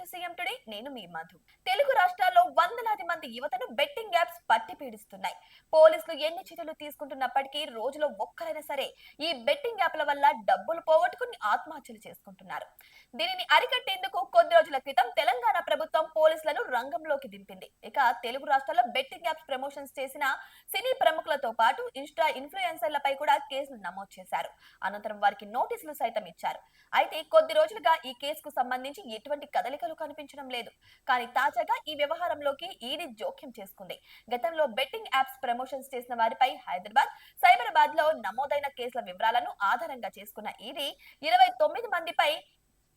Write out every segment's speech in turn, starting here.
To CM today. నేను మీ మధు. తెలుగు రాష్ట్రాల్లో వందలాది మంది యువతను బెట్టింగ్ యాప్స్ పట్టి పీడిస్తున్నాయి. పోలీసులు ఎన్ని చర్యలు తీసుకుంటున్నప్పటికీ రోజులో ఒక్కరైనా సరే ఈ బెట్టింగ్ యాప్ల వల్ల డబ్బులు పోగొట్టుకుని ఆత్మహత్యలు చేసుకుంటున్నారు. దీనిని అరికట్టేందుకు కొద్ది రోజుల క్రితం తెలంగాణ ప్రభుత్వం పోలీసులను రంగంలోకి దింపింది. ఇక తెలుగు రాష్ట్రాల్లో బెట్టింగ్ యాప్స్ ప్రమోషన్స్ చేసిన సినీ ప్రముఖులతో పాటు ఇన్స్టా ఇన్ఫ్లుయెన్సర్లపై కూడా కేసులు నమోదు చేశారు. అనంతరం వారికి నోటీసులు సైతం ఇచ్చారు. అయితే కొద్ది రోజులుగా ఈ కేసుకు సంబంధించి ఎటువంటి కదలికలు కనిపించడం లేదు. కానీ తాజాగా ఈ వ్యవహారంలోకి ఈడీ జోక్యం చేసుకుంది. గతంలో బెట్టింగ్ యాప్స్ ప్రమోషన్స్ చేసిన వారిపై హైదరాబాద్, సైబరాబాద్ లో నమోదైన కేసుల వివరాలను ఆధారంగా చేసుకున్న ఈడీ 29 మందిపై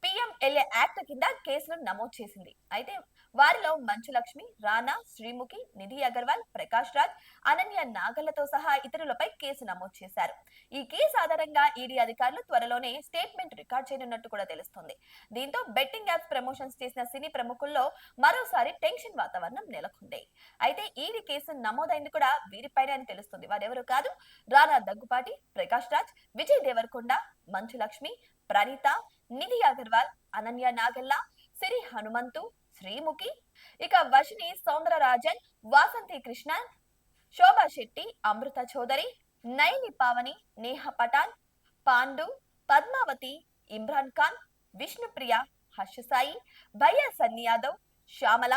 పిఎంఎల్ఏ యాక్ట్ కింద కేసులు నమోదు చేసింది. అయితే వారిలో మంచు లక్ష్మి, రానా, శ్రీముఖి, నిధి అగర్వాల్, ప్రకాష్ రాజ్, అనన్య నాగళ్లతో సహా ఇతరులపై కేసు నమోదు చేశారు. ఈ కేసు ఆధారంగా ఈడీ అధికారులు త్వరలోనే స్టేట్మెంట్ రికార్డ్ చేయనున్నట్టు కూడా తెలుస్తుంది. దీంతో బెట్టింగ్ యాప్స్ ప్రమోషన్స్ చేసిన సినీ ప్రముఖుల్లో మరోసారి టెన్షన్ వాతావరణం నెలకొంది. అయితే ఈడీ కేసు నమోదైంది కూడా వీరిపైనే అని తెలుస్తుంది. వారెవరు కాదు, రానా దగ్గుపాటి, ప్రకాష్ రాజ్, విజయ్ దేవరకొండ, మంచు లక్ష్మి, ప్రణీత, నిధి అగర్వాల్, అనన్య నాగల్ల, సిరి హనుమంతు, శ్రీముఖి, ఇక వశిని సౌందరరాజన్, వాసంతి కృష్ణ, శోభా శెట్టి, అమృత చౌదరి, నయని పావని, నేహ పటాన్, పాండు, పద్మావతి, ఇమ్రాన్ ఖాన్, విష్ణుప్రియ, హర్షసాయి, భయ్యా సన్ని యాదవ్, శ్యామల,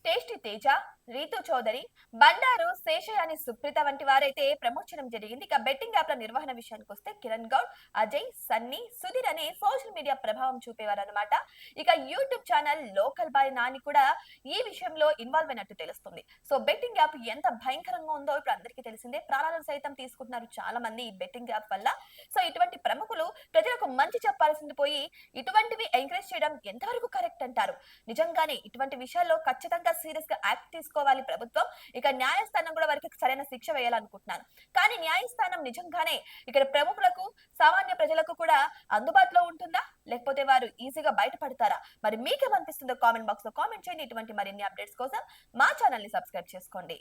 టేస్టీ తేజ, రీతు చౌదరి, బండారు, శేషయాని సుప్రీత వంటి వారైతే ప్రమోట్ చేయడం జరిగింది. ఇక బెట్టింగ్ యాప్ల నిర్వహణ విషయానికి వస్తే కిరణ్ గౌడ్, అజయ్, సన్నీ, సుధీర్ అనే సోషల్ మీడియా ప్రభావం చూపేవారు అనమాట. ఇక YouTube channel local boy Nani కూడా ఈ విషయంలో ఇన్వాల్వ్ అయినట్టు తెలుస్తుంది. సో బెట్టింగ్ యాప్ ఎంత భయంకరంగా ఉందో ఇప్పుడు అందరికీ తెలిసిందే. ప్రాణాలను సైతం తీసుకుంటున్నారు చాలా మంది ఈ బెట్టింగ్ యాప్ వల్ల. సో ఇటువంటి ప్రముఖులు ప్రజలకు మంచి చెప్పాల్సింది పోయి ఇటువంటివి ఎంకరేజ్ చేయడం ఎంతవరకు కరెక్ట్ అంటారు? నిజంగానే ఇటువంటి విషయాల్లో ఖచ్చితంగా సీరియస్ గా యాక్ట్ తీసుకోవాలి ప్రభుత్వం. ఇక న్యాయస్థానం కూడా వారికి సరైన శిక్ష వేయాలనుకుంటున్నాను. కానీ న్యాయస్థానం నిజంగానే ఇక్కడ ప్రముఖులకు, సామాన్య ప్రజలకు కూడా అందుబాటులో ఉంటుందా, లేకపోతే వారు ఈజీగా బయటపడతారా? మరి మీకేమనిపిస్తుందో కామెంట్ బాక్స్ లో కామెంట్ చేయండి. ఇటువంటి మరిన్ని అప్డేట్స్ కోసం మా ఛానల్ ని సబ్స్క్రైబ్ చేసుకోండి.